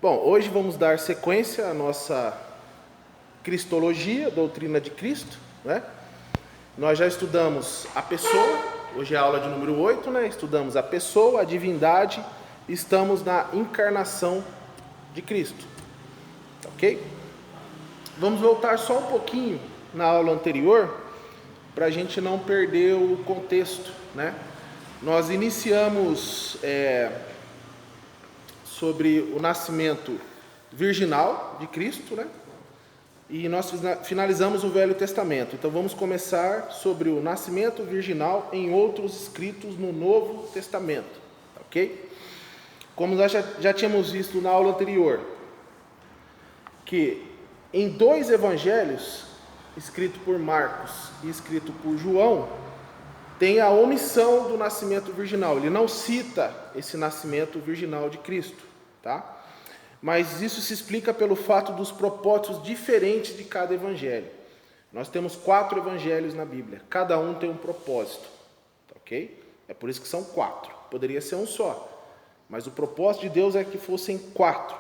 Bom, hoje vamos dar sequência à nossa Cristologia, doutrina de Cristo, né? Nós já estudamos a pessoa, hoje é a aula de número 8, né? Estudamos a pessoa, a divindade, estamos na encarnação de Cristo, ok? Vamos voltar só um pouquinho na aula anterior, para a gente não perder o contexto, né? Nós iniciamos sobre o nascimento virginal de Cristo, né? E nós finalizamos o Velho Testamento. Então vamos começar sobre o nascimento virginal em outros escritos no Novo Testamento, ok? Como nós já tínhamos visto na aula anterior, que em dois evangelhos, escrito por Marcos e escrito por João, tem a omissão do nascimento virginal. Ele não cita esse nascimento virginal de Cristo, tá? Mas isso se explica pelo fato dos propósitos diferentes de cada evangelho. Nós temos 4 evangelhos na Bíblia, cada um tem um propósito, ok? É por isso que são 4, poderia ser um só, mas o propósito de Deus é que fossem 4.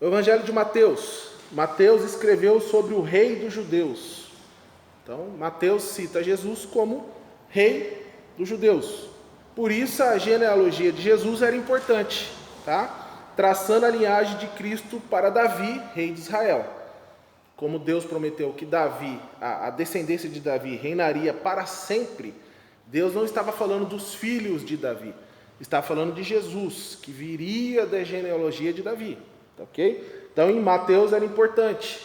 O evangelho de Mateus, Mateus escreveu sobre o rei dos judeus. Então, Mateus cita Jesus como rei dos judeus. Por isso a genealogia de Jesus era importante, tá? Traçando a linhagem de Cristo para Davi, rei de Israel. Como Deus prometeu que Davi, a descendência de Davi, reinaria para sempre, Deus não estava falando dos filhos de Davi, estava falando de Jesus, que viria da genealogia de Davi, ok? Então em Mateus era importante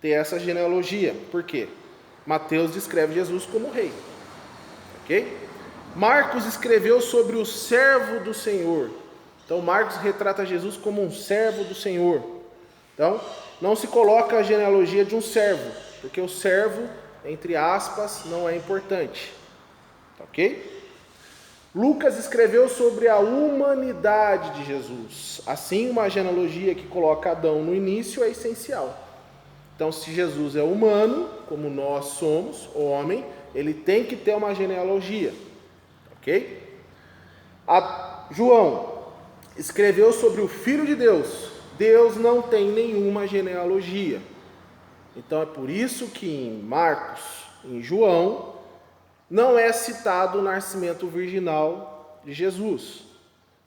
ter essa genealogia, por quê? Mateus descreve Jesus como rei, ok? Marcos escreveu sobre o servo do Senhor. Então Marcos retrata Jesus como um servo do Senhor. Então não se coloca a genealogia de um servo, porque o servo, entre aspas, não é importante, ok? Lucas escreveu sobre a humanidade de Jesus. Assim, uma genealogia que coloca Adão no início é essencial. Então, se Jesus é humano, como nós somos, homem, ele tem que ter uma genealogia, ok? João escreveu sobre o Filho de Deus. Deus não tem nenhuma genealogia. Então, é por isso que em Marcos, em João, não é citado o nascimento virginal de Jesus,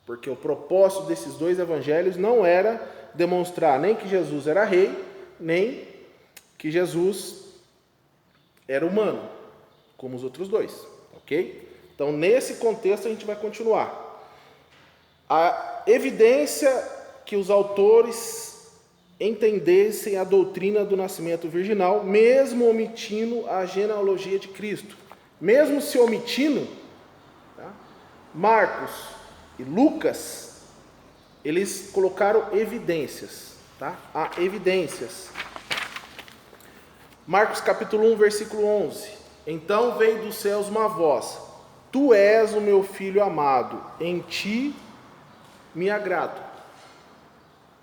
porque o propósito desses 2 evangelhos não era demonstrar nem que Jesus era rei, nem que Jesus era humano, como os outros 2, ok? Então, nesse contexto, a gente vai continuar. A evidência que os autores entendessem a doutrina do nascimento virginal, mesmo omitindo a genealogia de Cristo. Mesmo se omitindo, tá? Marcos e Lucas, eles colocaram evidências, tá? Há evidências. Marcos capítulo 1, versículo 11. Então veio dos céus uma voz: Tu és o meu filho amado, em ti me agrado.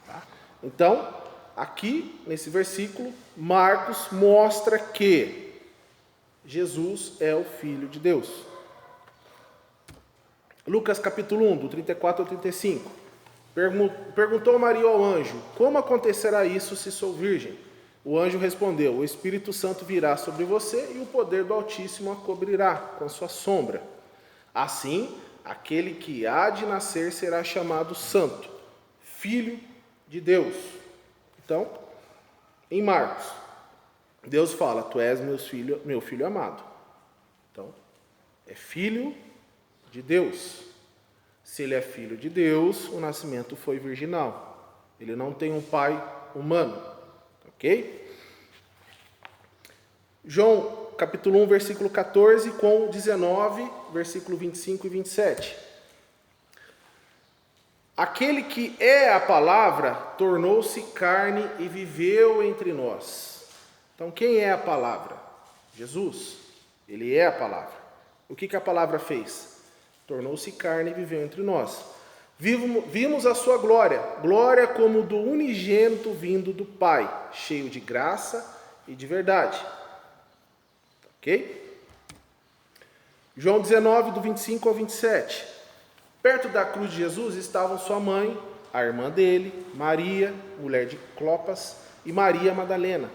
Tá? Então, aqui nesse versículo, Marcos mostra que Jesus é o Filho de Deus. Lucas capítulo 1, do 34 ao 35. Perguntou Maria ao anjo: Como acontecerá isso se sou virgem? O anjo respondeu: O Espírito Santo virá sobre você e o poder do Altíssimo a cobrirá com a sua sombra. Assim, aquele que há de nascer será chamado Santo, Filho de Deus. Então, em Marcos, Deus fala: Tu és meu filho amado. Então, é filho de Deus. Se ele é filho de Deus, o nascimento foi virginal. Ele não tem um pai humano. Ok? João capítulo 1, versículo 14 com 19, versículo 25 e 27. Aquele que é a palavra tornou-se carne e viveu entre nós. Então, quem é a palavra? Jesus. Ele é a palavra. O que a palavra fez? Tornou-se carne e viveu entre nós. Vimos a sua glória, glória como do unigênito vindo do Pai, cheio de graça e de verdade. Ok? João 19, do 25 ao 27. Perto da cruz de Jesus estavam sua mãe a irmã dele, Maria, mulher de Clopas, e Maria Madalena.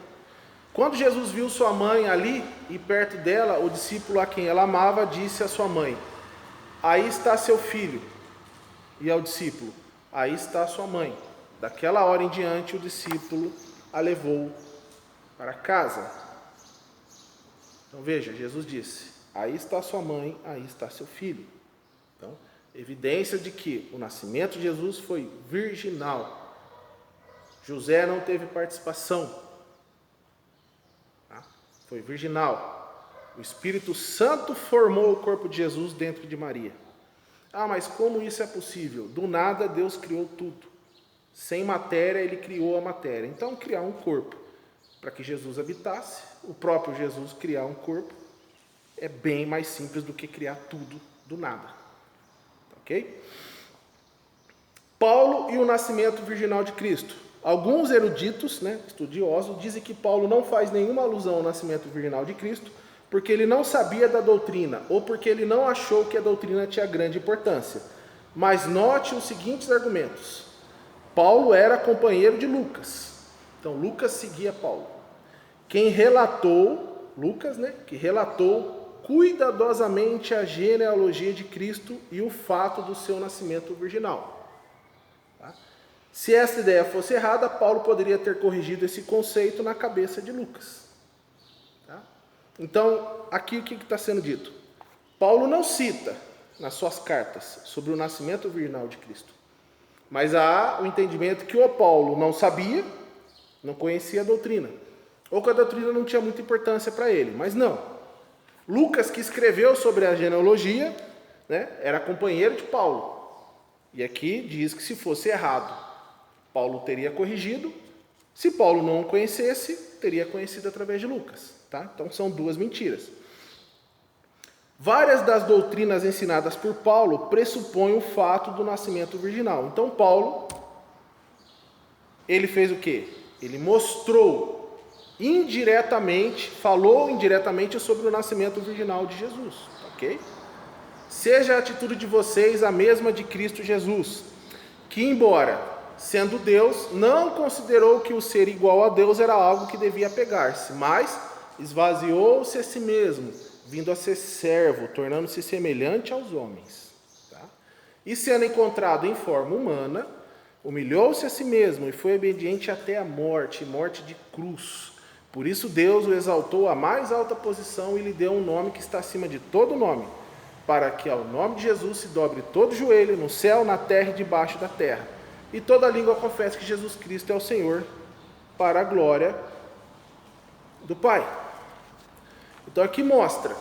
Quando Jesus viu sua mãe ali e perto dela, o discípulo a quem ela amava disse à sua mãe: aí está seu filho. E ao discípulo: aí está sua mãe. Daquela hora em diante, o discípulo a levou para casa. Então veja, Jesus disse: aí está sua mãe, aí está seu filho. Então, evidência de que o nascimento de Jesus foi virginal. José não teve participação. Tá? Foi virginal. O Espírito Santo formou o corpo de Jesus dentro de Maria. Ah, mas como isso é possível? Do nada Deus criou tudo. Sem matéria, ele criou a matéria. Então, criar um corpo para que Jesus habitasse, o próprio Jesus criar um corpo, é bem mais simples do que criar tudo do nada. Ok? Paulo e o nascimento virginal de Cristo. Alguns eruditos, estudiosos, dizem que Paulo não faz nenhuma alusão ao nascimento virginal de Cristo, porque ele não sabia da doutrina, ou porque ele não achou que a doutrina tinha grande importância. Mas note os seguintes argumentos. Paulo era companheiro de Lucas. Então, Lucas seguia Paulo. Quem relatou, Lucas, que relatou cuidadosamente a genealogia de Cristo e o fato do seu nascimento virginal. Tá? Se essa ideia fosse errada, Paulo poderia ter corrigido esse conceito na cabeça de Lucas. Tá? Então, aqui o que está sendo dito? Paulo não cita nas suas cartas sobre o nascimento virginal de Cristo. Mas há o entendimento que o Paulo não sabia, não conhecia a doutrina, ou que a doutrina não tinha muita importância para ele. Mas não. Lucas, que escreveu sobre a genealogia, era companheiro de Paulo. E aqui diz que se fosse errado, Paulo teria corrigido. Se Paulo não o conhecesse, teria conhecido através de Lucas. Tá? Então são duas mentiras. Várias das doutrinas ensinadas por Paulo pressupõem o fato do nascimento virginal. Então Paulo, ele fez o quê? Ele mostrou indiretamente, falou indiretamente sobre o nascimento virginal de Jesus, ok? Seja a atitude de vocês a mesma de Cristo Jesus, que embora sendo Deus, não considerou que o ser igual a Deus era algo que devia apegar-se, mas esvaziou-se a si mesmo, vindo a ser servo, tornando-se semelhante aos homens. Tá? E sendo encontrado em forma humana, humilhou-se a si mesmo e foi obediente até a morte, morte de cruz. Por isso Deus o exaltou à mais alta posição e lhe deu um nome que está acima de todo nome, para que ao nome de Jesus se dobre todo joelho, no céu, na terra e debaixo da terra, e toda língua confesse que Jesus Cristo é o Senhor, para a glória do Pai. Então aqui mostra,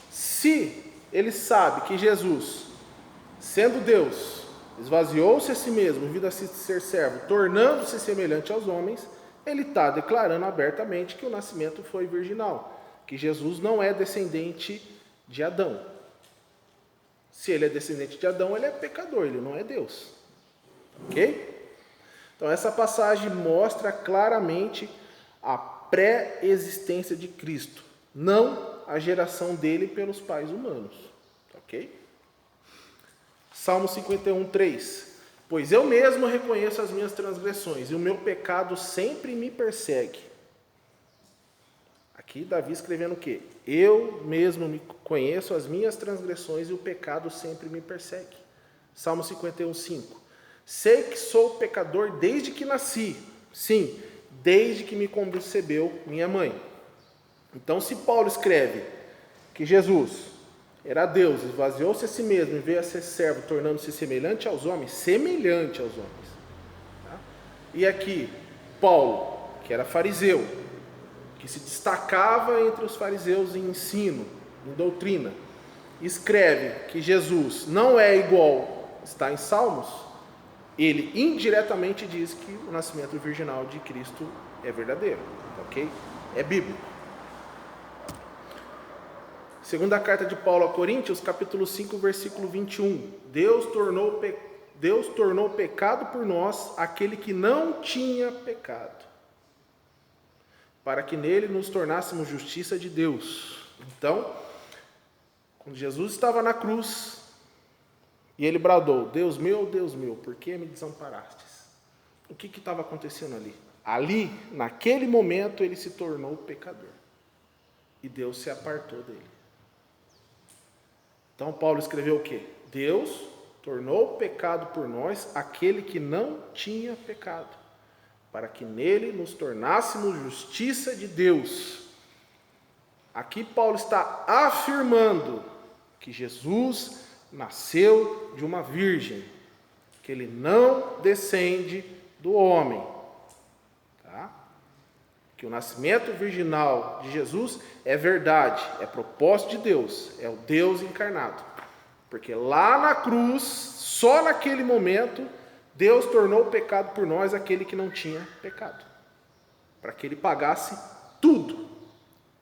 se ele sabe que Jesus, sendo Deus, esvaziou-se a si mesmo, vindo a ser servo, tornando-se semelhante aos homens, ele está declarando abertamente que o nascimento foi virginal, que Jesus não é descendente de Adão. Se ele é descendente de Adão, ele é pecador, ele não é Deus. Ok? Então essa passagem mostra claramente a pré-existência de Cristo, não a geração dele pelos pais humanos. Ok? Salmo 51, 3. Pois eu mesmo reconheço as minhas transgressões, e o meu pecado sempre me persegue. Aqui Davi escrevendo o quê? Eu mesmo me conheço as minhas transgressões, e o pecado sempre me persegue. Salmo 51, 5. Sei que sou pecador desde que nasci. Sim, desde que me concebeu minha mãe. Então, se Paulo escreve que Jesus era Deus, esvaziou-se a si mesmo e veio a ser servo, tornando-se semelhante aos homens. Tá? E aqui, Paulo, que era fariseu, que se destacava entre os fariseus em ensino, em doutrina, escreve que Jesus não é igual, está em Salmos, ele indiretamente diz que o nascimento virginal de Cristo é verdadeiro, ok? É bíblico. Segunda carta de Paulo a Coríntios, capítulo 5, versículo 21. Deus tornou pecado por nós aquele que não tinha pecado, para que nele nos tornássemos justiça de Deus. Então, quando Jesus estava na cruz, E ele bradou: Deus meu, por que me desamparastes? O que estava acontecendo ali? Ali, naquele momento, ele se tornou pecador. E Deus se apartou dele. Então Paulo escreveu o quê? Deus tornou pecado por nós aquele que não tinha pecado, para que nele nos tornássemos justiça de Deus. Aqui Paulo está afirmando que Jesus nasceu de uma virgem, que ele não descende do homem. Tá? Que o nascimento virginal de Jesus é verdade, é propósito de Deus, é o Deus encarnado. Porque lá na cruz, só naquele momento, Deus tornou pecado por nós aquele que não tinha pecado. Para que ele pagasse tudo,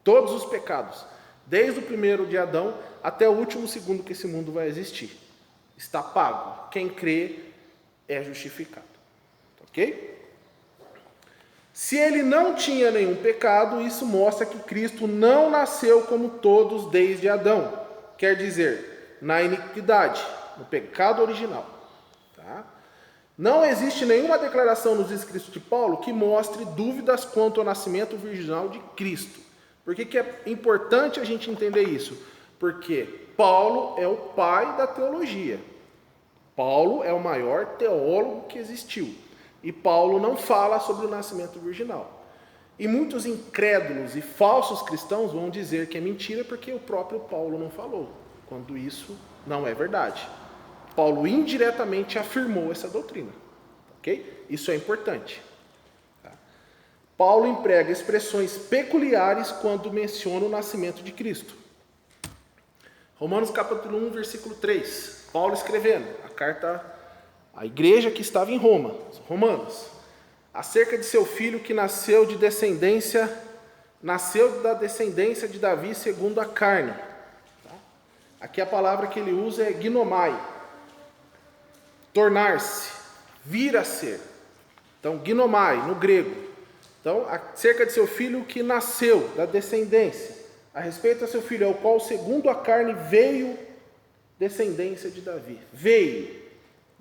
todos os pecados, desde o primeiro de Adão até o último segundo que esse mundo vai existir. Está pago. Quem crê é justificado. Ok? Se ele não tinha nenhum pecado, isso mostra que Cristo não nasceu como todos desde Adão. Quer dizer, na iniquidade, no pecado original. Tá? Não existe nenhuma declaração nos escritos de Paulo que mostre dúvidas quanto ao nascimento virginal de Cristo. Por que é importante a gente entender isso? Porque Paulo é o pai da teologia. Paulo é o maior teólogo que existiu. E Paulo não fala sobre o nascimento virginal. E muitos incrédulos e falsos cristãos vão dizer que é mentira porque o próprio Paulo não falou, quando isso não é verdade. Paulo indiretamente afirmou essa doutrina. Ok? Isso é importante. Tá? Paulo emprega expressões peculiares quando menciona o nascimento de Cristo. Romanos capítulo 1, versículo 3. Paulo escrevendo a carta à igreja que estava em Roma, os romanos, acerca de seu filho que nasceu da descendência de Davi segundo a carne. Tá? Aqui a palavra que ele usa é ginomai, tornar-se, vir a ser. Então, ginomai, no grego. Então, acerca de seu filho que nasceu da descendência, a respeito a seu filho, ao qual segundo a carne veio descendência de Davi. Veio.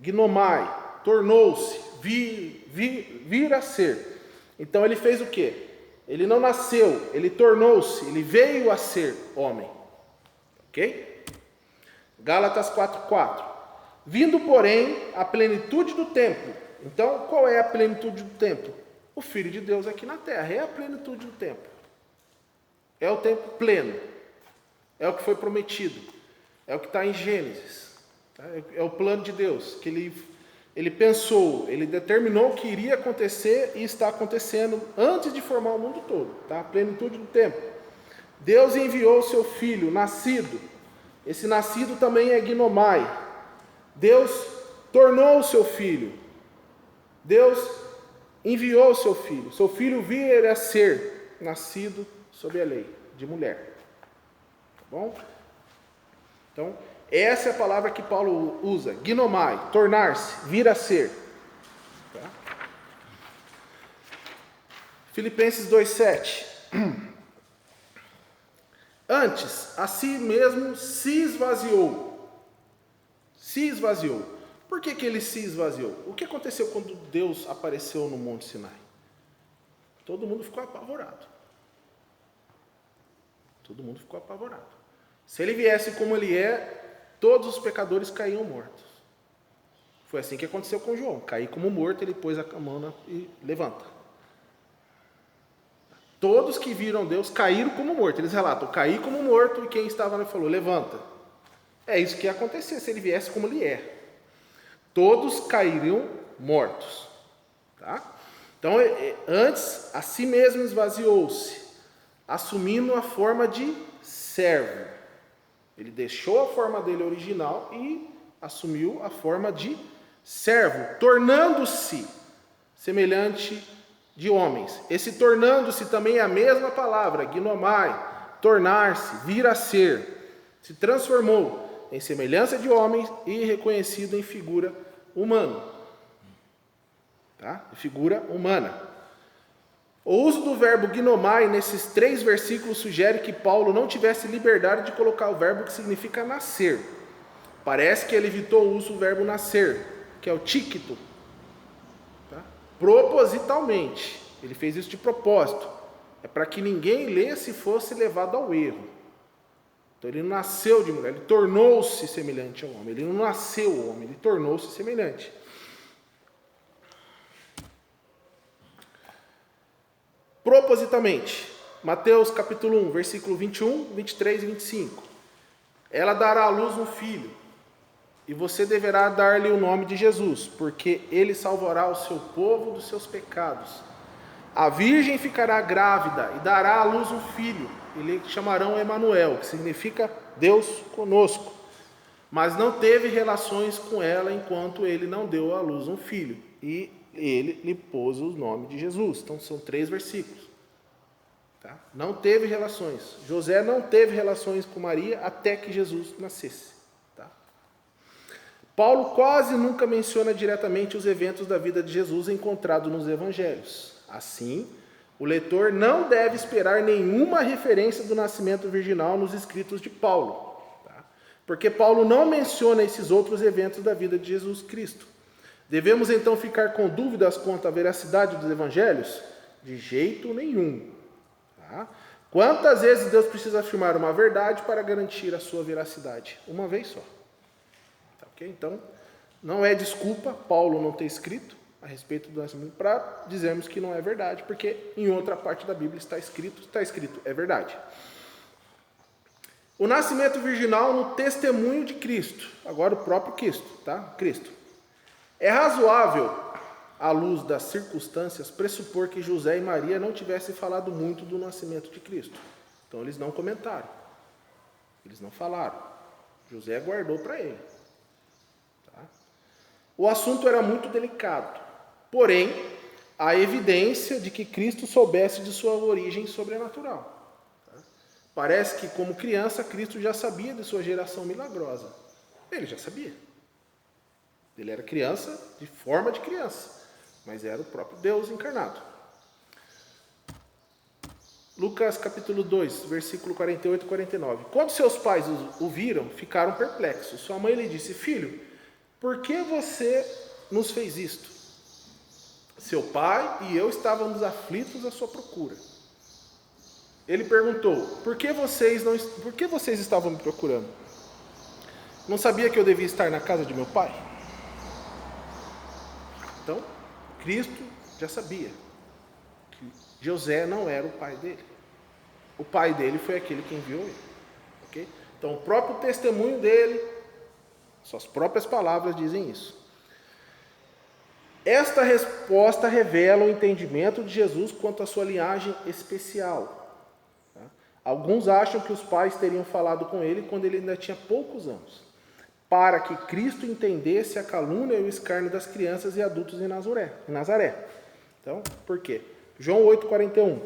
Ginomai, tornou-se, vir a ser. Então ele fez o quê? Ele não nasceu, ele tornou-se, ele veio a ser homem. Ok? Gálatas 4:4. Vindo, porém, a plenitude do tempo. Então, qual é a plenitude do tempo? O Filho de Deus aqui na terra, é a plenitude do tempo. É o tempo pleno. É o que foi prometido. É o que está em Gênesis. É o plano de Deus, que ele pensou, ele determinou que iria acontecer e está acontecendo antes de formar o mundo todo, tá? A plenitude do tempo. Deus enviou o seu filho, nascido. Esse nascido também é ginomai. Deus tornou o seu filho. Deus enviou o seu filho. Seu filho vir a ser nascido sob a lei de mulher. Tá bom? Então, essa é a palavra que Paulo usa, ginomai, tornar-se, vir a ser. Tá? Filipenses 2,7. Antes, a si mesmo se esvaziou. Se esvaziou. Por que ele se esvaziou? O que aconteceu quando Deus apareceu no Monte Sinai? Todo mundo ficou apavorado. Todo mundo ficou apavorado. Se ele viesse como ele é, todos os pecadores caíam mortos. Foi assim que aconteceu com João. Caí como morto, ele pôs a mão e levanta. Todos que viram Deus caíram como morto. Eles relatam, caí como morto, e quem estava ali falou, levanta. É isso que ia acontecer se ele viesse como ele é. Todos cairiam mortos. Tá? Então, antes, a si mesmo esvaziou-se, assumindo a forma de servo. Ele deixou a forma dele original e assumiu a forma de servo, tornando-se semelhante de homens. Esse tornando-se também é a mesma palavra, ginomai, tornar-se, vir a ser. Se transformou em semelhança de homens e reconhecido em figura humana. Tá? Figura humana. O uso do verbo ginomai nesses 3 versículos sugere que Paulo não tivesse liberdade de colocar o verbo que significa nascer. Parece que ele evitou o uso do verbo nascer, que é o tíquito, tá? Propositalmente. Ele fez isso de propósito. É para que ninguém lesse e fosse levado ao erro. Então ele não nasceu de mulher, ele tornou-se semelhante ao homem. Ele não nasceu homem, ele tornou-se semelhante. Propositalmente. Mateus capítulo 1, versículo 21, 23 e 25. Ela dará à luz um filho, e você deverá dar-lhe o nome de Jesus, porque ele salvará o seu povo dos seus pecados. A virgem ficará grávida e dará à luz um filho, e lhe chamarão Emanuel, que significa Deus conosco. Mas não teve relações com ela enquanto ele não deu à luz um filho, e ele lhe pôs o nome de Jesus. Então são 3 versículos. Tá? Não teve relações. José não teve relações com Maria até que Jesus nascesse. Tá? Paulo quase nunca menciona diretamente os eventos da vida de Jesus encontrados nos evangelhos. Assim, o leitor não deve esperar nenhuma referência do nascimento virginal nos escritos de Paulo, tá? Porque Paulo não menciona esses outros eventos da vida de Jesus Cristo. Devemos então ficar com dúvidas quanto à veracidade dos evangelhos? De jeito nenhum. Tá? Quantas vezes Deus precisa afirmar uma verdade para garantir a sua veracidade? Uma vez só. Tá, okay? Então, não é desculpa Paulo não ter escrito a respeito do nascimento para dizermos que não é verdade, porque em outra parte da Bíblia está escrito, é verdade. O nascimento virginal no testemunho de Cristo, agora o próprio Cristo, tá? Cristo. É razoável, à luz das circunstâncias, pressupor que José e Maria não tivessem falado muito do nascimento de Cristo. Então eles não comentaram, eles não falaram. José guardou para ele. Tá? O assunto era muito delicado. Porém, há evidência de que Cristo soubesse de sua origem sobrenatural. Tá? Parece que, como criança, Cristo já sabia de sua geração milagrosa. Ele já sabia. Ele era criança, de forma de criança, mas era o próprio Deus encarnado. Lucas capítulo 2, versículo 48 e 49. Quando seus pais o viram, ficaram perplexos. Sua mãe lhe disse: filho, por que você nos fez isto? Seu pai e eu estávamos aflitos à sua procura. Ele perguntou: por que vocês estavam me procurando? Não sabia que eu devia estar na casa de meu pai? Então, Cristo já sabia que José não era o pai dele. O pai dele foi aquele que enviou ele. Okay? Então, o próprio testemunho dele, suas próprias palavras dizem isso. Esta resposta revela o entendimento de Jesus quanto à sua linhagem especial. Tá? Alguns acham que os pais teriam falado com ele quando ele ainda tinha poucos anos, para que Cristo entendesse a calúnia e o escárnio das crianças e adultos em Nazaré. Então, por quê? João 8,41.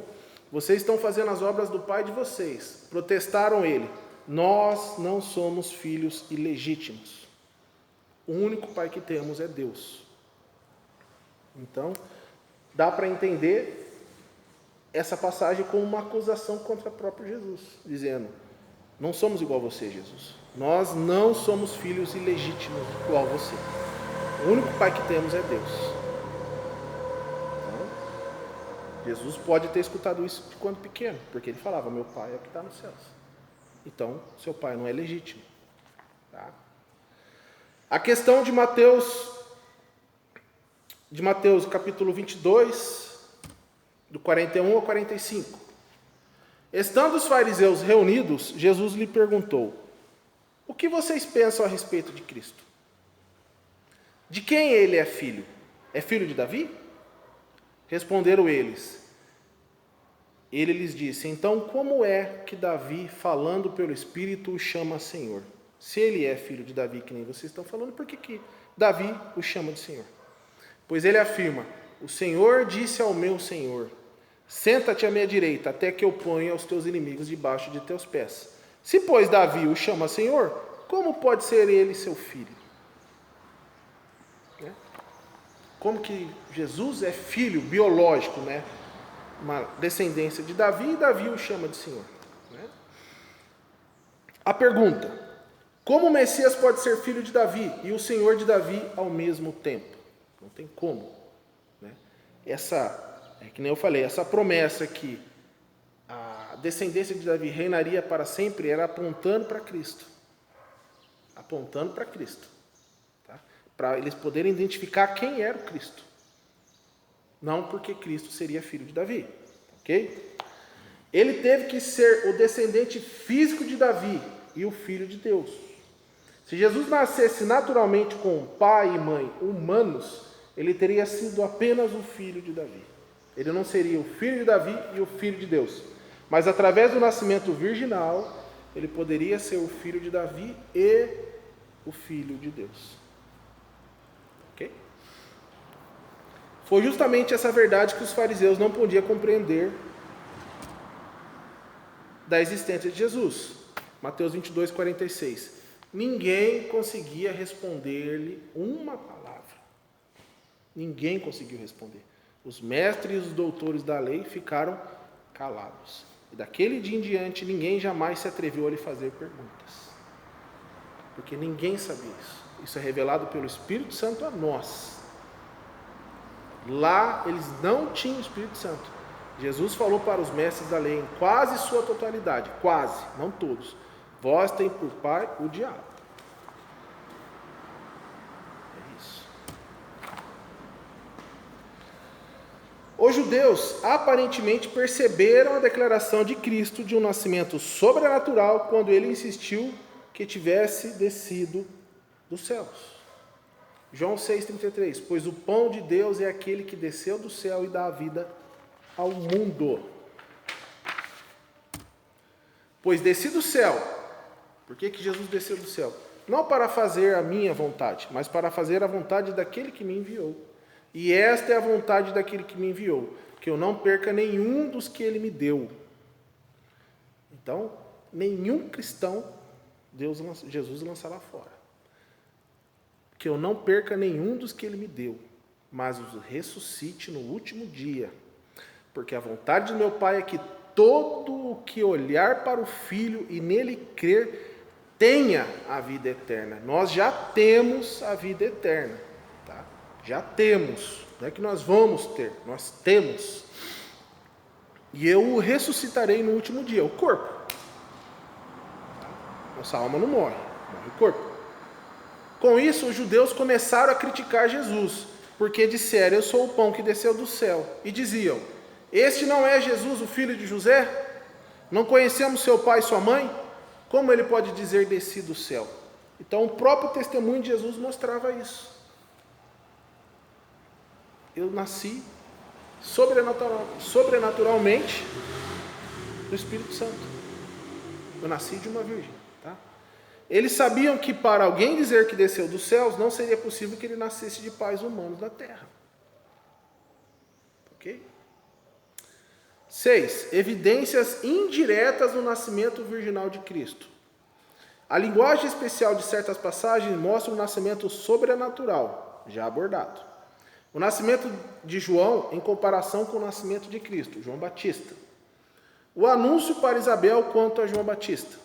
Vocês estão fazendo as obras do pai de vocês. Protestaram ele. Nós não somos filhos ilegítimos. O único pai que temos é Deus. Então, dá para entender essa passagem como uma acusação contra o próprio Jesus, dizendo: não somos igual a você, Jesus. Nós não somos filhos ilegítimos igual a você. O único pai que temos é Deus. Então, Jesus pode ter escutado isso de quando pequeno, porque ele falava: meu pai é o que está nos céus. Então, seu pai não é legítimo. Tá? A questão de Mateus capítulo 22, do 41 ao 45. Estando os fariseus reunidos, Jesus lhe perguntou: o que vocês pensam a respeito de Cristo? De quem ele é filho? É filho de Davi? Responderam eles. Ele lhes disse: então como é que Davi, falando pelo Espírito, o chama Senhor? Se ele é filho de Davi, que nem vocês estão falando, por que Davi o chama de Senhor? Pois ele afirma: o Senhor disse ao meu Senhor: senta-te à minha direita, até que eu ponha os teus inimigos debaixo de teus pés. Se, pois, Davi o chama Senhor, como pode ser ele seu filho? Né? Como que Jesus é filho biológico, né? Uma descendência de Davi, e Davi o chama de Senhor. Né? A pergunta: Como o Messias pode ser filho de Davi e o Senhor de Davi ao mesmo tempo? Não tem como. Né? Que nem eu falei, essa promessa que a descendência de Davi reinaria para sempre era apontando para Cristo. Apontando para Cristo. Tá? Para eles poderem identificar quem era o Cristo. Não porque Cristo seria filho de Davi. Ok? Ele teve que ser o descendente físico de Davi e o filho de Deus. Se Jesus nascesse naturalmente com pai e mãe humanos, ele teria sido apenas o filho de Davi. Ele não seria o filho de Davi e o filho de Deus. Mas através do nascimento virginal, ele poderia ser o filho de Davi e o filho de Deus. Ok? Foi justamente essa verdade que os fariseus não podiam compreender da existência de Jesus. Mateus 22, 46. Ninguém conseguia responder-lhe uma palavra. Ninguém conseguiu responder. Os mestres e os doutores da lei ficaram calados. E daquele dia em diante, ninguém jamais se atreveu a lhe fazer perguntas. Porque ninguém sabia isso. Isso é revelado pelo Espírito Santo a nós. Lá, eles não tinham o Espírito Santo. Jesus falou para os mestres da lei, em quase sua totalidade, quase, não todos, vós tem por pai o diabo. É isso. Os judeus aparentemente perceberam a declaração de Cristo de um nascimento sobrenatural quando ele insistiu que tivesse descido dos céus. João 6,33, pois o pão de Deus é aquele que desceu do céu e dá a vida ao mundo. Pois desci do céu. Por que Jesus desceu do céu? Não para fazer a minha vontade, mas para fazer a vontade daquele que me enviou. E esta é a vontade daquele que me enviou, que eu não perca nenhum dos que ele me deu. Então, nenhum cristão Jesus lançará fora. Que eu não perca nenhum dos que ele me deu, mas os ressuscite no último dia. Porque a vontade do meu Pai é que todo o que olhar para o Filho e nele crer, tenha a vida eterna. Nós já temos a vida eterna. Tá? Já temos. Não é que nós vamos ter, nós temos. E eu o ressuscitarei no último dia, o corpo. Tá? Nossa alma não morre, morre o corpo. Com isso, os judeus começaram a criticar Jesus, porque disseram, eu sou o pão que desceu do céu. E diziam, este não é Jesus, o filho de José? Não conhecemos seu pai e sua mãe? Como ele pode dizer desci do céu? Então, o próprio testemunho de Jesus mostrava isso. Eu nasci sobrenaturalmente do Espírito Santo. Eu nasci de uma virgem. Tá? Eles sabiam que para alguém dizer que desceu dos céus, não seria possível que ele nascesse de pais humanos da terra. Ok? 6. Evidências indiretas do nascimento virginal de Cristo. A linguagem especial de certas passagens mostra um nascimento sobrenatural, já abordado. O nascimento de João em comparação com o nascimento de Cristo, João Batista. O anúncio para Isabel quanto a João Batista.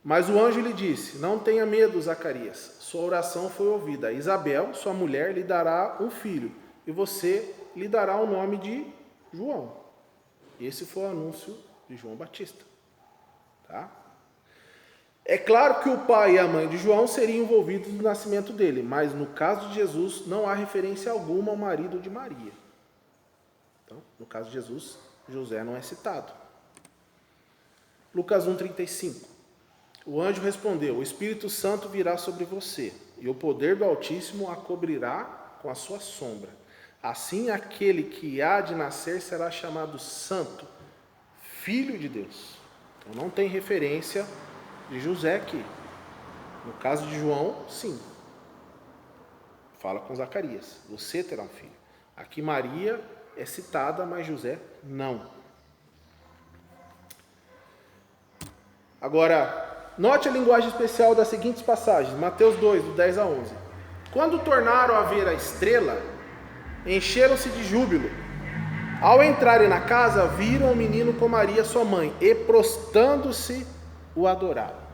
Mas o anjo lhe disse, não tenha medo, Zacarias, sua oração foi ouvida. Isabel, sua mulher, lhe dará um filho, e você lhe dará o nome de João. Esse foi o anúncio de João Batista. Tá? É claro que o pai e a mãe de João seriam envolvidos no nascimento dele, mas no caso de Jesus não há referência alguma ao marido de Maria. Então, no caso de Jesus, José não é citado. Lucas 1,35. O anjo respondeu, o Espírito Santo virá sobre você, e o poder do Altíssimo a cobrirá com a sua sombra. Assim, aquele que há de nascer será chamado Santo, Filho de Deus. Então, não tem referência de José aqui. No caso de João, sim. Fala com Zacarias, você terá um filho. Aqui Maria é citada, mas José não. Agora, note a linguagem especial das seguintes passagens. Mateus 2, do 10 a 11. Quando tornaram a ver a estrela, encheram-se de júbilo. Ao entrarem na casa, viram o menino com Maria, sua mãe, e prostrando-se, o adoraram.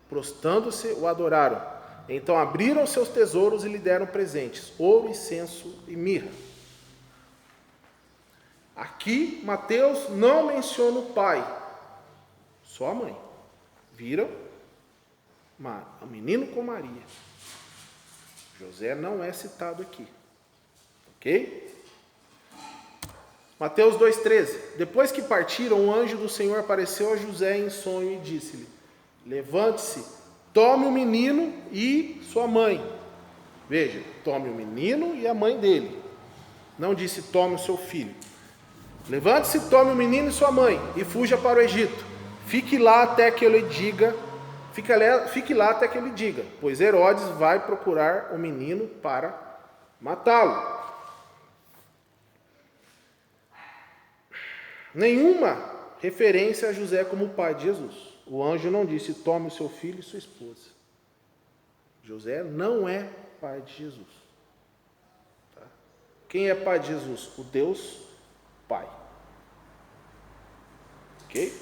Prostrando-se, o adoraram. Então abriram seus tesouros e lhe deram presentes, ouro, incenso e mirra. Aqui, Mateus não menciona o pai, só a mãe. Viram? O menino com Maria. José não é citado aqui. Ok? Mateus 2,13. Depois que partiram, um anjo do Senhor apareceu a José em sonho e disse-lhe: levante-se, tome o menino e sua mãe. Veja, tome o menino e a mãe dele. Não disse tome o seu filho. Levante-se, tome o menino e sua mãe e fuja para o Egito. Fique lá até que eu lhe diga, pois Herodes vai procurar o menino para matá-lo. Nenhuma referência a José como pai de Jesus. O anjo não disse tome o seu filho e sua esposa. José não é pai de Jesus. Tá? Quem é pai de Jesus? O Deus Pai. Ok?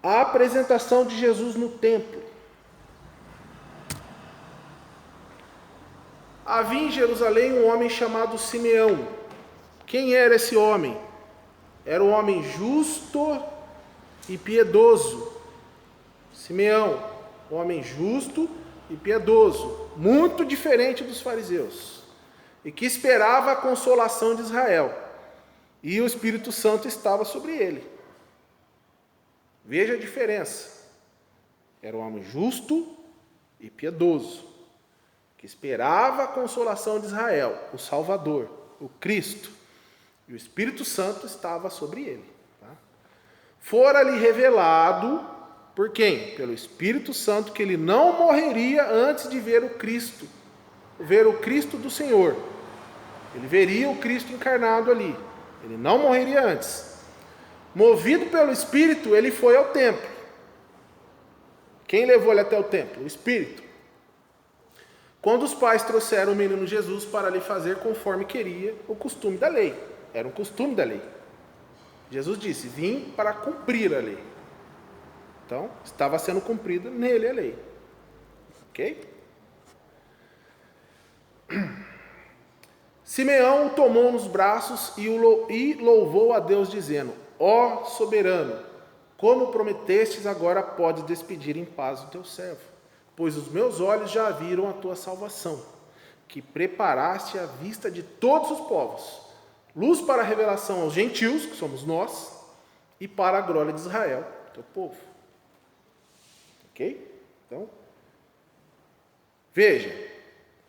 A apresentação de Jesus no templo. Havia em Jerusalém um homem chamado Simeão. Quem era esse homem? Era um homem justo e piedoso. Simeão, um homem justo e piedoso, muito diferente dos fariseus, e que esperava a consolação de Israel. E o Espírito Santo estava sobre ele. Veja a diferença. Era um homem justo e piedoso, que esperava a consolação de Israel, o Salvador, o Cristo. E o Espírito Santo estava sobre ele. Tá? Fora-lhe revelado, por quem? Pelo Espírito Santo, que ele não morreria antes de ver o Cristo do Senhor. Ele veria o Cristo encarnado ali. Ele não morreria antes. Movido pelo Espírito, ele foi ao templo. Quem levou ele até o templo? O Espírito. Quando os pais trouxeram o menino Jesus para lhe fazer conforme queria o costume da lei. Era um costume da lei. Jesus disse, vim para cumprir a lei. Então, estava sendo cumprida nele a lei. Ok? Simeão o tomou nos braços e louvou a Deus, dizendo, ó soberano, como prometestes, agora podes despedir em paz o teu servo, pois os meus olhos já viram a tua salvação, que preparaste à vista de todos os povos, luz para a revelação aos gentios, que somos nós, e para a glória de Israel, teu povo. Ok? Então, veja,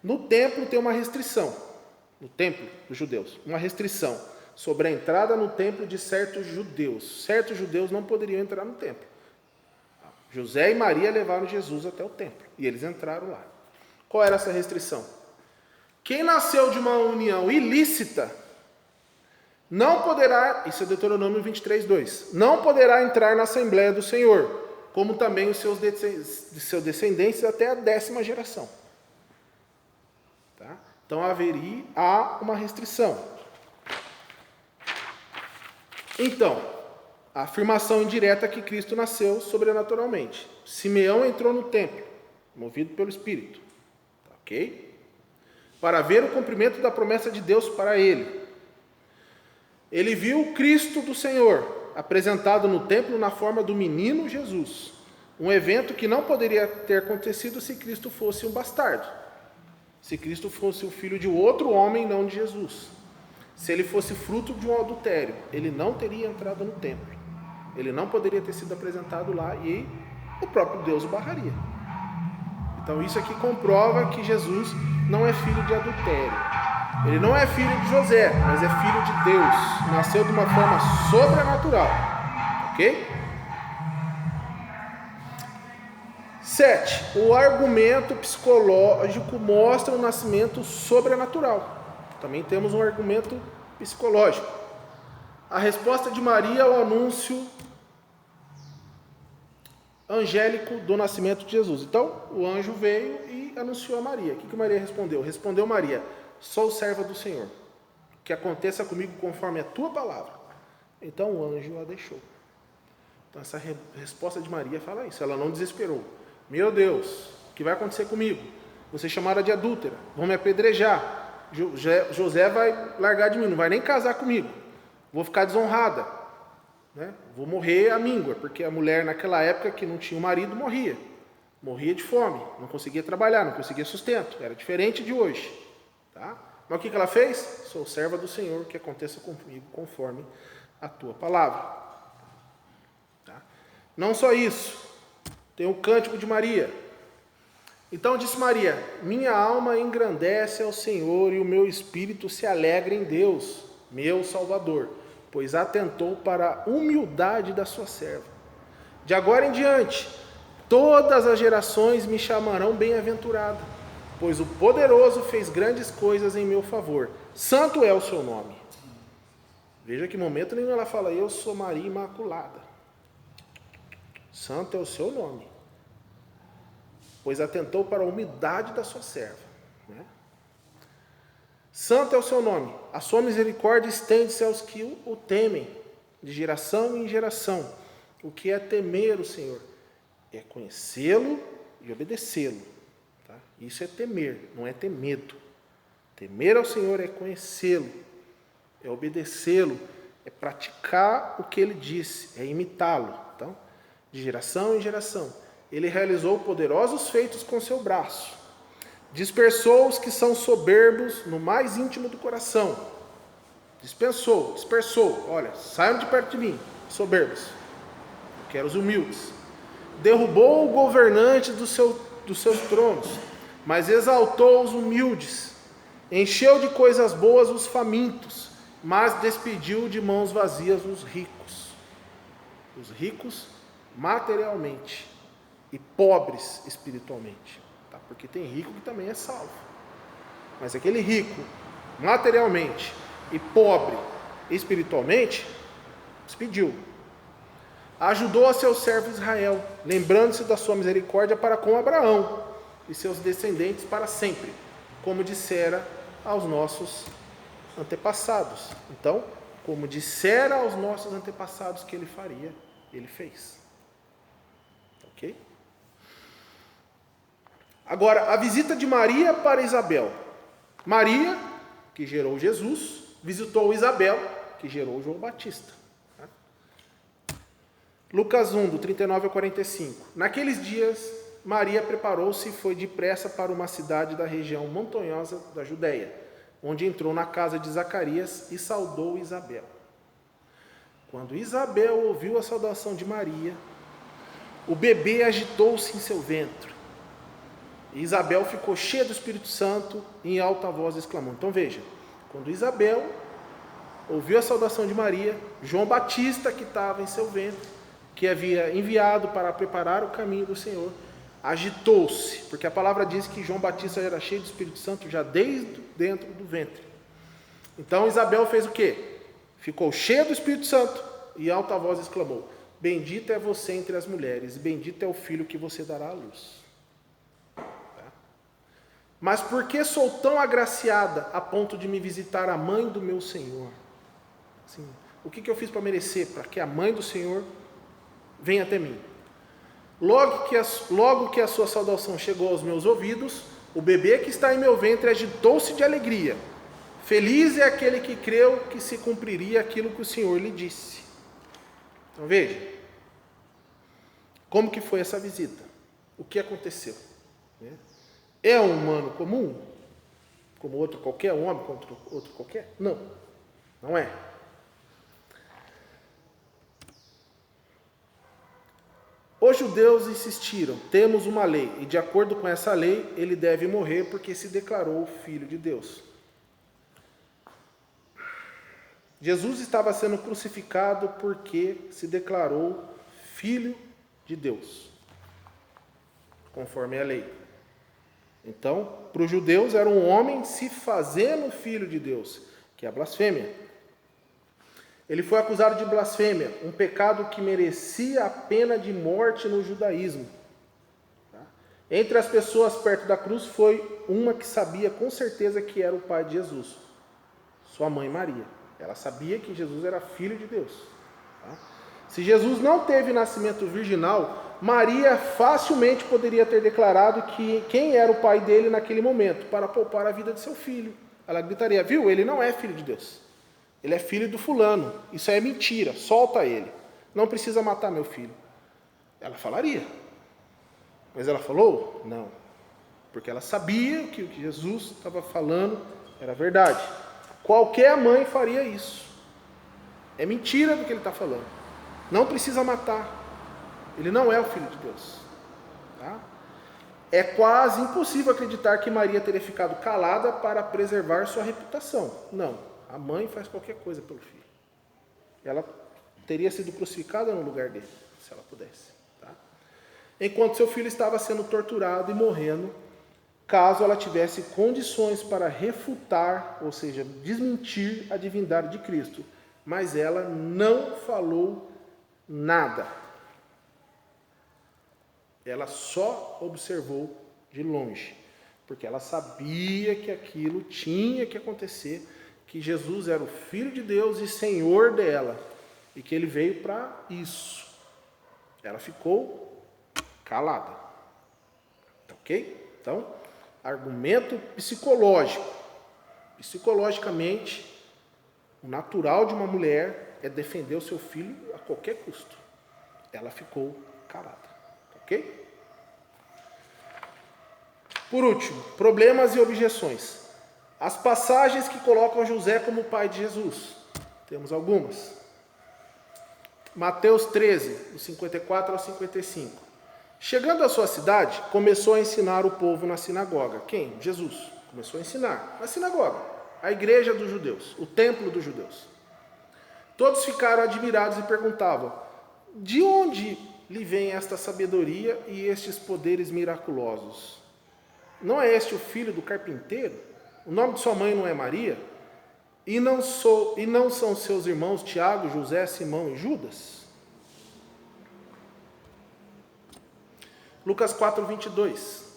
no templo tem uma restrição, no templo dos judeus, uma restrição sobre a entrada no templo de certos judeus. Certos judeus não poderiam entrar no templo. José e Maria levaram Jesus até o templo, e eles entraram lá. Qual era essa restrição? Quem nasceu de uma união ilícita, não poderá, isso é Deuteronômio 23:2, não poderá entrar na Assembleia do Senhor, como também os seus descendentes até a 10ª geração. Tá? Então há uma restrição. Então, a afirmação indireta que Cristo nasceu sobrenaturalmente. Simeão entrou no templo, movido pelo Espírito. Tá, ok? Para ver o cumprimento da promessa de Deus para ele. Ele viu o Cristo do Senhor, apresentado no templo na forma do menino Jesus. Um evento que não poderia ter acontecido se Cristo fosse um bastardo. Se Cristo fosse o filho de outro homem, não de Jesus. Se ele fosse fruto de um adultério, ele não teria entrado no templo. Ele não poderia ter sido apresentado lá e o próprio Deus o barraria. Então isso aqui comprova que Jesus não é filho de adultério. Ele não é filho de José, mas é filho de Deus. Nasceu de uma forma sobrenatural. Ok? 7. O argumento psicológico mostra o nascimento sobrenatural. Também temos um argumento psicológico. A resposta de Maria ao anúncio angélico do nascimento de Jesus. Então, o anjo veio e anunciou a Maria. O que Maria respondeu? Respondeu Maria, sou serva do Senhor, que aconteça comigo conforme a tua palavra. Então o anjo a deixou. Então essa resposta de Maria fala isso, ela não desesperou. Meu Deus, o que vai acontecer comigo? Vou ser chamada de adúltera, vão me apedrejar. José vai largar de mim, não vai nem casar comigo. Vou ficar desonrada, né? Vou morrer à míngua, porque a mulher naquela época que não tinha um marido morria de fome, não conseguia trabalhar, não conseguia sustento, era diferente de hoje, tá? Mas o que ela fez? Sou serva do Senhor, que aconteça comigo conforme a tua palavra. Tá? Não só isso, tem o cântico de Maria. Então disse Maria, minha alma engrandece ao Senhor e o meu espírito se alegra em Deus, meu Salvador, pois atentou para a humildade da sua serva. De agora em diante, todas as gerações me chamarão bem-aventurada, pois o poderoso fez grandes coisas em meu favor. Santo é o seu nome. Veja que momento nenhum ela fala, eu sou Maria Imaculada. Santo é o seu nome, pois atentou para a humildade da sua serva. Né? Santo é o seu nome, a sua misericórdia estende-se aos que o temem, de geração em geração. O que é temer o Senhor? É conhecê-lo e obedecê-lo. Tá? Isso é temer, não é ter medo. Temer ao Senhor é conhecê-lo, é obedecê-lo, é praticar o que ele disse, é imitá-lo. Então, de geração em geração, ele realizou poderosos feitos com seu braço. Dispersou os que são soberbos no mais íntimo do coração. Dispersou. Olha, saiam de perto de mim, soberbos. Eu quero os humildes. Derrubou o governante dos seus tronos, mas exaltou os humildes. Encheu de coisas boas os famintos, mas despediu de mãos vazias os ricos. Os ricos materialmente e pobres espiritualmente. Tá? Porque tem rico que também é salvo. Mas aquele rico materialmente e pobre espiritualmente, despediu. Ajudou a seu servo Israel, lembrando-se da sua misericórdia para com Abraão e seus descendentes para sempre, como dissera aos nossos antepassados. Então, como dissera aos nossos antepassados que ele faria, ele fez. Ok? Agora, a visita de Maria para Isabel. Maria, que gerou Jesus, visitou Isabel, que gerou João Batista. Lucas 1, do 39 ao 45. Naqueles dias, Maria preparou-se e foi depressa para uma cidade da região montanhosa da Judéia, onde entrou na casa de Zacarias e saudou Isabel. Quando Isabel ouviu a saudação de Maria, o bebê agitou-se em seu ventre. E Isabel ficou cheia do Espírito Santo e em alta voz exclamou. Então veja, quando Isabel ouviu a saudação de Maria, João Batista, que estava em seu ventre, que havia enviado para preparar o caminho do Senhor, agitou-se, porque a palavra diz que João Batista era cheio do Espírito Santo já desde dentro do ventre. Então Isabel fez o quê? Ficou cheia do Espírito Santo e em alta voz exclamou, bendita é você entre as mulheres, e bendito é o filho que você dará à luz. Mas por que sou tão agraciada a ponto de me visitar a mãe do meu Senhor? Assim, o que eu fiz para merecer, para que a mãe do Senhor venha até mim? Logo que a sua saudação chegou aos meus ouvidos, o bebê que está em meu ventre agitou-se de alegria. Feliz é aquele que creu que se cumpriria aquilo que o Senhor lhe disse. Então veja, como que foi essa visita? O que aconteceu? É um humano comum? Como outro qualquer, um homem como outro qualquer? Não, não é. Os judeus insistiram, temos uma lei, e de acordo com essa lei, ele deve morrer porque se declarou filho de Deus. Jesus estava sendo crucificado porque se declarou filho de Deus, conforme a lei. Então, para os judeus era um homem se fazendo filho de Deus, que é a blasfêmia. Ele foi acusado de blasfêmia, um pecado que merecia a pena de morte no judaísmo. Entre as pessoas perto da cruz foi uma que sabia com certeza que era o pai de Jesus, sua mãe Maria. Ela sabia que Jesus era filho de Deus. Se Jesus não teve nascimento virginal, Maria facilmente poderia ter declarado que quem era o pai dele naquele momento, para poupar a vida de seu filho. Ela gritaria, viu, ele não é filho de Deus. Ele é filho do fulano. Isso é mentira, solta ele. Não precisa matar meu filho. Ela falaria. Mas ela falou? Não. Porque ela sabia que o que Jesus estava falando era verdade. Qualquer mãe faria isso. É mentira do que ele está falando. Não precisa matar. Ele não é o Filho de Deus. Tá? É quase impossível acreditar que Maria teria ficado calada para preservar sua reputação. Não. A mãe faz qualquer coisa pelo filho. Ela teria sido crucificada no lugar dele, se ela pudesse. Tá? Enquanto seu filho estava sendo torturado e morrendo, caso ela tivesse condições para refutar, ou seja, desmentir a divindade de Cristo. Mas ela não falou nada. Ela só observou de longe, porque ela sabia que aquilo tinha que acontecer, que Jesus era o Filho de Deus e Senhor dela, e que ele veio para isso. Ela ficou calada. Ok? Então, argumento psicológico. Psicologicamente, o natural de uma mulher é defender o seu filho a qualquer custo. Ela ficou calada. Ok? Por último, problemas e objeções. As passagens que colocam José como pai de Jesus. Temos algumas. Mateus 13, do 54 ao 55. Chegando à sua cidade, começou a ensinar o povo na sinagoga. Quem? Jesus. Começou a ensinar na sinagoga. A igreja dos judeus, o templo dos judeus. Todos ficaram admirados e perguntavam, de onde lhe vem esta sabedoria e estes poderes miraculosos? Não é este o filho do carpinteiro? O nome de sua mãe não é Maria? E não são seus irmãos Tiago, José, Simão e Judas? Lucas 4, 22.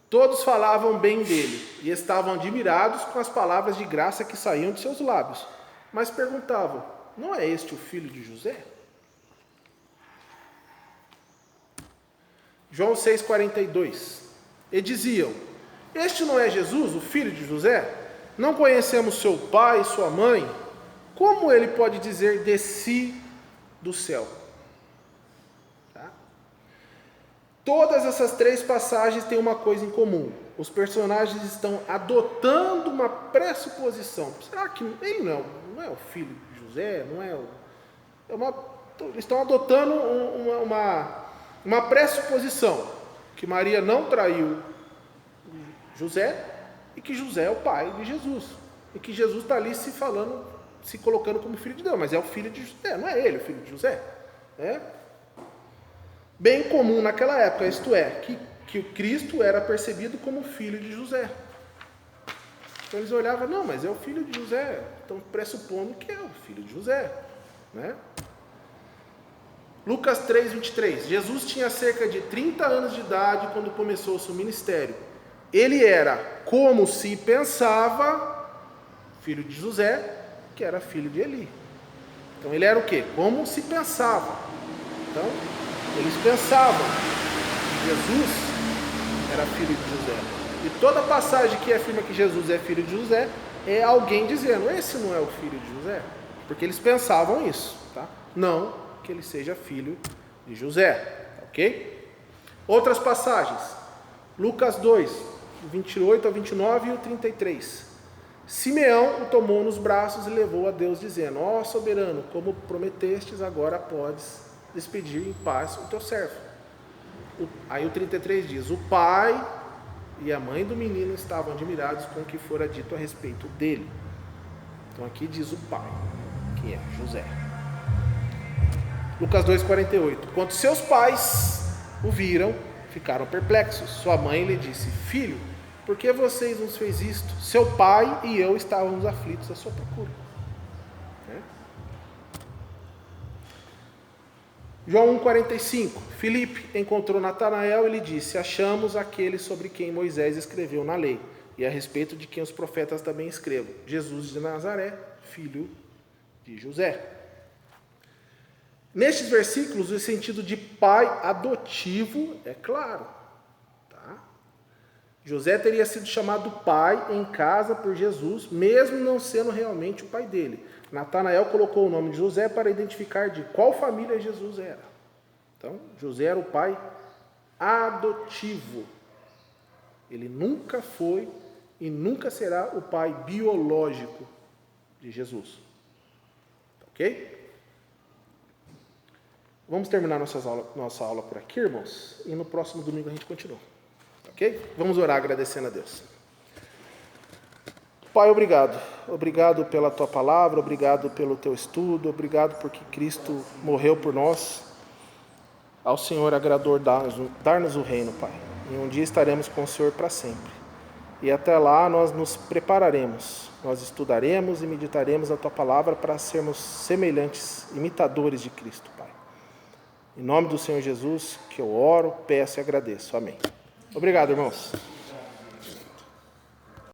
Todos falavam bem dele e estavam admirados com as palavras de graça que saíam de seus lábios. Mas perguntavam, não é este o filho de José? João 6, 42. E diziam, este não é Jesus, o filho de José? Não conhecemos seu pai e sua mãe? Como ele pode dizer, desci do céu? Tá? Todas essas três passagens têm uma coisa em comum. Os personagens estão adotando uma pressuposição. Será que ele não é o filho de José? Eles estão adotando uma pressuposição. Que Maria não traiu José e que José é o pai de Jesus. E que Jesus está ali se colocando como filho de Deus, mas é o filho de José, não é ele o filho de José. É bem comum naquela época, isto é, que o Cristo era percebido como filho de José. Então eles olhavam, não, mas é o filho de José, estão pressupondo que é o filho de José. Né? Lucas 3, 23. Jesus tinha cerca de 30 anos de idade quando começou o seu ministério. Ele era, como se pensava, filho de José, que era filho de Eli. Então ele era o quê? Como se pensava. Então, eles pensavam que Jesus era filho de José. E toda passagem que afirma que Jesus é filho de José, é alguém dizendo, esse não é o filho de José. Porque eles pensavam isso, tá? Não que ele seja filho de José, ok? Outras passagens, Lucas 2, 28 a 29 e o 33. Simeão o tomou nos braços e levou a Deus, dizendo, ó soberano, como prometestes, agora podes despedir em paz o teu servo. Aí o 33 diz, o pai e a mãe do menino estavam admirados com o que fora dito a respeito dele. Então aqui diz o pai, que é José. Lucas 2,48. Quando seus pais o viram, ficaram perplexos. Sua mãe lhe disse, filho, por que vocês nos fez isto? Seu pai e eu estávamos aflitos à sua procura. João 1,45. Filipe encontrou Natanael e lhe disse, achamos aquele sobre quem Moisés escreveu na lei, e a respeito de quem os profetas também escrevam, Jesus de Nazaré, filho de José. Nestes versículos, o sentido de pai adotivo é claro. Tá? José teria sido chamado pai em casa por Jesus, mesmo não sendo realmente o pai dele. Natanael colocou o nome de José para identificar de qual família Jesus era. Então, José era o pai adotivo. Ele nunca foi e nunca será o pai biológico de Jesus. Ok? Vamos terminar nossa aula por aqui, irmãos, e no próximo domingo a gente continua. Ok? Vamos orar agradecendo a Deus. Pai, obrigado. Obrigado pela tua palavra, obrigado pelo teu estudo, obrigado porque Cristo morreu por nós. Ao Senhor agradou dar-nos o reino, Pai. E um dia estaremos com o Senhor para sempre. E até lá nós nos prepararemos, nós estudaremos e meditaremos a tua palavra para sermos semelhantes, imitadores de Cristo, Pai. Em nome do Senhor Jesus, que eu oro, peço e agradeço. Amém. Obrigado, irmãos.